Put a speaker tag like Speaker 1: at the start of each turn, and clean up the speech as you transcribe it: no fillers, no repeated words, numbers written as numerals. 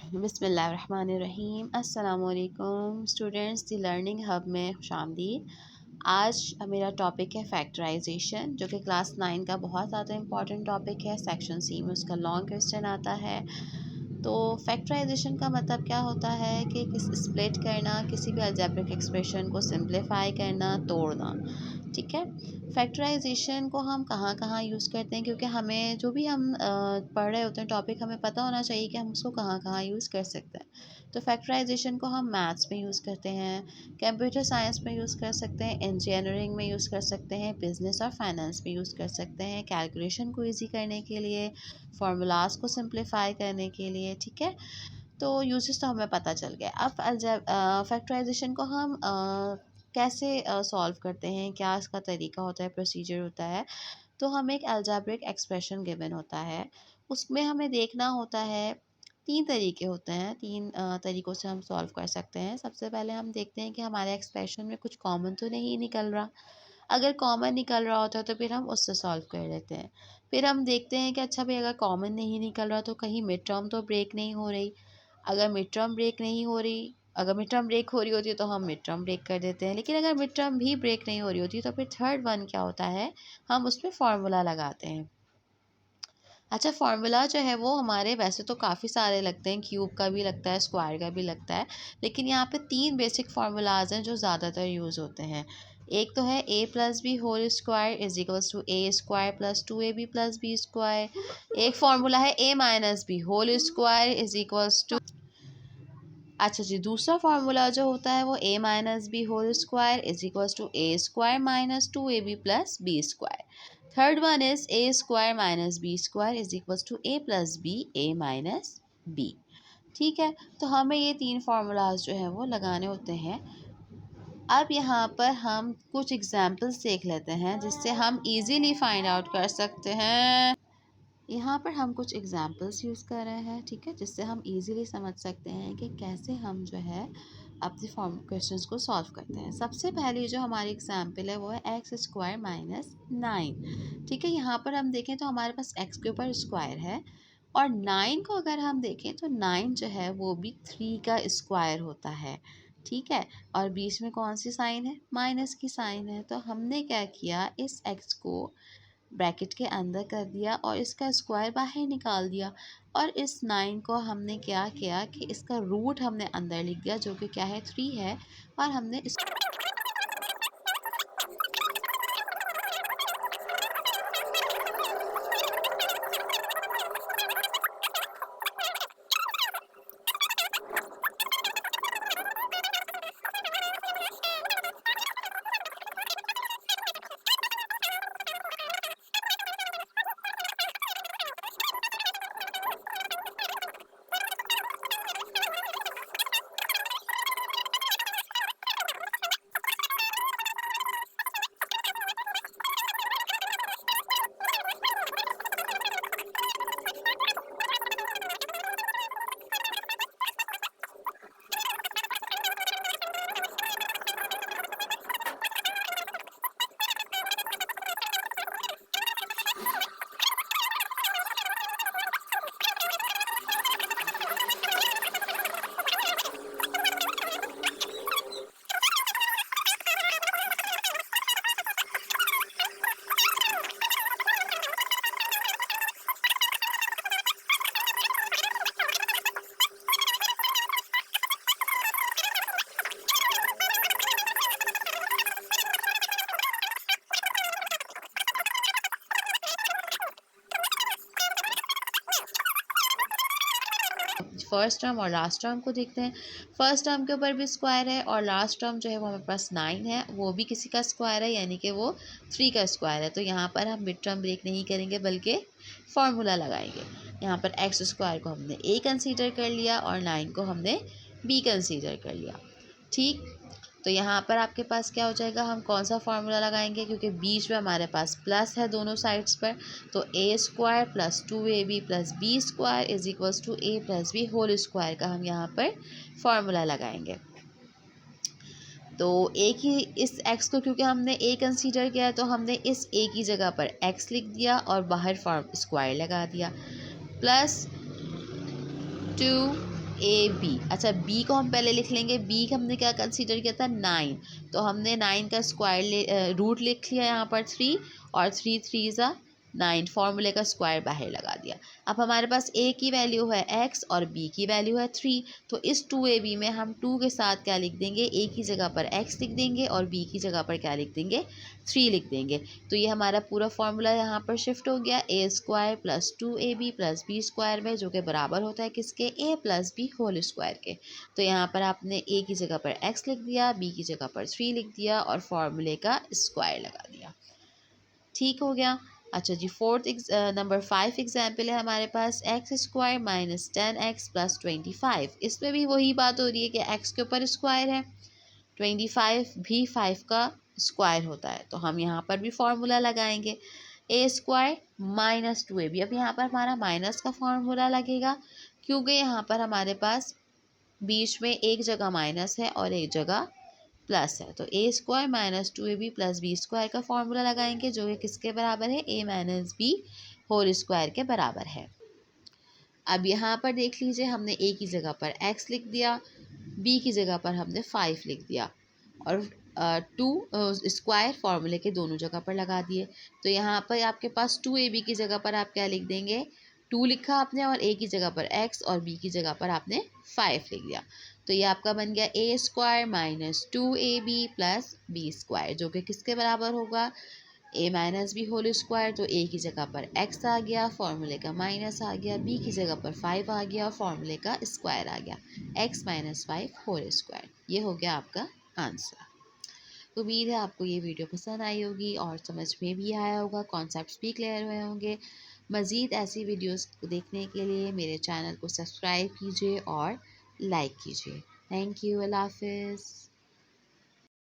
Speaker 1: बिस्मिल्लाहिर्रहमानिर्रहीम। अस्सलामुअलैकुम स्टूडेंट्स, दी learning hub में खुशामदीद। आज मेरा टॉपिक है फैक्टराइजेशन, जो कि क्लास 9 का बहुत ज़्यादा इंपॉर्टेंट टॉपिक है। सेक्शन सी में उसका लॉन्ग क्वेश्चन आता है। तो फैक्टराइजेशन का मतलब क्या होता है कि स्प्लिट करना, किसी भी अलजेब्रिक एक्सप्रेशन को सिंप्लीफाई करना, तोड़ना। ठीक है, फैक्टराइजेशन को हम कहाँ कहाँ यूज़ करते हैं, क्योंकि हमें जो भी हम पढ़ रहे होते हैं टॉपिक, हमें पता होना चाहिए कि हम उसको कहाँ कहाँ यूज़ कर सकते हैं। तो फैक्टराइजेशन को हम मैथ्स में यूज़ करते हैं, कंप्यूटर साइंस में यूज़ कर सकते हैं, इंजीनियरिंग में यूज़ कर सकते हैं, बिज़नेस और फाइनेंस में यूज़ कर सकते हैं, कैलकुलेशन को ईजी करने के लिए, फार्मूलाज को सिंप्लीफाई करने के लिए। ठीक है, तो यूजेस तो हमें पता चल गया। अब फैक्टराइजेशन को हम कैसे सॉल्व करते हैं, क्या इसका तरीका होता है, प्रोसीजर होता है। तो हमें एक अलजेब्रिक एक्सप्रेशन गिवन होता है, उसमें हमें देखना होता है, तीन तरीके होते हैं, तीन तरीक़ों से हम सॉल्व कर सकते हैं। सबसे पहले हम देखते हैं कि हमारे एक्सप्रेशन में कुछ कॉमन तो नहीं निकल रहा। अगर कॉमन निकल रहा होता है तो फिर हम उससे सॉल्व कर लेते हैं। फिर हम देखते हैं कि अच्छा भाई, अगर कॉमन नहीं निकल रहा तो कहीं मिड टर्म तो ब्रेक नहीं हो रही। अगर मिड टर्म ब्रेक नहीं हो रही, अगर मिड टर्म ब्रेक हो रही होती है तो हम मिड टर्म ब्रेक कर देते हैं। लेकिन अगर मिड टर्म भी ब्रेक नहीं हो रही होती तो फिर थर्ड वन क्या होता है, हम उसमें फार्मूला लगाते हैं। अच्छा, फार्मूला जो है वो हमारे वैसे तो काफ़ी सारे लगते हैं, क्यूब का भी लगता है, स्क्वायर का भी लगता है, लेकिन यहाँ पे तीन बेसिक फार्मूलाज हैं जो ज़्यादातर यूज़ होते हैं। एक तो है a plus B whole square is equals to A square plus 2ab plus B square. एक फार्मूला है a minus B whole square is equals to, अच्छा जी, दूसरा फार्मूला जो होता है वो a minus B whole square is equals to A square minus 2ab plus B square. Third one is a square minus B square is equals to a plus B a minus B. ठीक है, तो हमें ये तीन formulas जो है वो लगाने होते हैं। अब यहाँ पर हम कुछ एग्जाम्पल्स देख लेते हैं जिससे हम इजीली फाइंड आउट कर सकते हैं। यहाँ पर हम कुछ एग्जाम्पल्स यूज़ कर रहे हैं, ठीक है, जिससे हम इजीली समझ सकते हैं कि कैसे हम जो है अपने फॉर्म क्वेश्चंस को सॉल्व करते हैं। सबसे पहले जो हमारी एग्जाम्पल है वो है एक्स स्क्वायर माइनस 9। ठीक है, यहाँ पर हम देखें तो हमारे पास एक्स के ऊपर स्क्वायर है, और 9 को अगर हम देखें तो 9 जो है वो भी 3 का स्क्वायर होता है। ठीक है, और बीच में कौन सी साइन है, माइनस की साइन है। तो हमने क्या किया, इस एक्स को ब्रैकेट के अंदर कर दिया और इसका स्क्वायर बाहर निकाल दिया, और इस 9 को हमने क्या किया कि इसका रूट हमने अंदर लिख दिया, जो कि क्या है, 3 है, और हमने इस फर्स्ट टर्म और लास्ट टर्म को देखते हैं। फर्स्ट टर्म के ऊपर भी स्क्वायर है, और लास्ट टर्म जो है वो हमारे पास 9 है, वो भी किसी का स्क्वायर है, यानी कि वो 3 का स्क्वायर है। तो यहाँ पर हम मिड टर्म ब्रेक नहीं करेंगे बल्कि फार्मूला लगाएंगे। यहाँ पर एक्स स्क्वायर को हमने a कंसीडर कर लिया और 9 को हमने b कंसीडर कर लिया। ठीक, तो यहाँ पर आपके पास क्या हो जाएगा, हम कौन सा फार्मूला लगाएंगे, क्योंकि बीच में हमारे पास प्लस है दोनों साइड्स पर। तो a square plus 2ab plus B square is equals to a plus B whole square का हम यहाँ पर फार्मूला लगाएंगे। तो एक ही इस x को, क्योंकि हमने a कंसीडर किया, तो हमने इस a की जगह पर x लिख दिया और बाहर स्क्वायर लगा दिया। Plus 2 A B. अच्छा, बी को हम पहले लिख लेंगे। बी हमने क्या कंसीडर किया था, 9, तो हमने 9 का स्क्वायर रूट लिख लिया यहाँ पर 3, और 3 3 ज़ा 9, फॉर्मूले का स्क्वायर बाहर लगा दिया। अब हमारे पास ए की वैल्यू है x और बी की वैल्यू है 3, तो इस 2ab में हम 2 के साथ क्या लिख देंगे, ए की जगह पर x लिख देंगे और बी की जगह पर क्या लिख देंगे, 3 लिख देंगे। तो ये हमारा पूरा फॉर्मूला यहाँ पर शिफ्ट हो गया, a square plus 2ab plus B square में, जो कि बराबर होता है किसके, a plus B whole square के। तो यहाँ पर आपने ए की जगह पर x लिख दिया, बी की जगह पर 3 लिख दिया और फॉर्मूले का स्क्वायर लगा दिया। ठीक हो गया। अच्छा जी, नंबर 5 एग्जाम्पल है हमारे पास, x square minus 10x plus 25। इसमें भी वही बात हो रही है कि x के ऊपर स्क्वायर है, 25 भी 5 का स्क्वायर होता है, तो हम यहाँ पर भी फॉर्मूला लगाएंगे, ए स्क्वायर माइनस 2ab। अब यहाँ पर हमारा माइनस का फॉर्मूला लगेगा, क्योंकि यहाँ पर हमारे पास बीच में एक जगह माइनस है और एक जगह प्लस है, तो a square minus 2ab plus B square का फॉर्मूला लगाएंगे, जो कि किसके बराबर है, a minus B whole square के बराबर है। अब यहाँ पर देख लीजिए, हमने a की जगह पर x लिख दिया, b की जगह पर हमने 5 लिख दिया और 2 स्क्वायर फार्मूले के दोनों जगह पर लगा दिए। तो यहाँ पर आपके पास 2ab की जगह पर आप क्या लिख देंगे, 2 लिखा आपने, और a की जगह पर x और b की जगह पर आपने 5 लिख दिया। तो ये आपका बन गया a square minus 2ab plus B square, जो कि किसके बराबर होगा, a minus B whole square. तो ए की जगह पर x आ गया, फॉर्मूले का माइनस आ गया, बी की जगह पर 5 आ गया और फॉर्मूले का स्क्वायर आ गया, x माइनस 5 होल स्क्वायर। ये हो गया आपका आंसर। उम्मीद है आपको ये वीडियो पसंद आई होगी और समझ में भी आया होगा, कॉन्सेप्ट्स भी क्लियर हुए होंगे। मज़ीद ऐसी वीडियोस देखने के लिए मेरे चैनल को सब्सक्राइब कीजिए और लाइक कीजिए। थैंक यू, अल्लाह हाफिज़।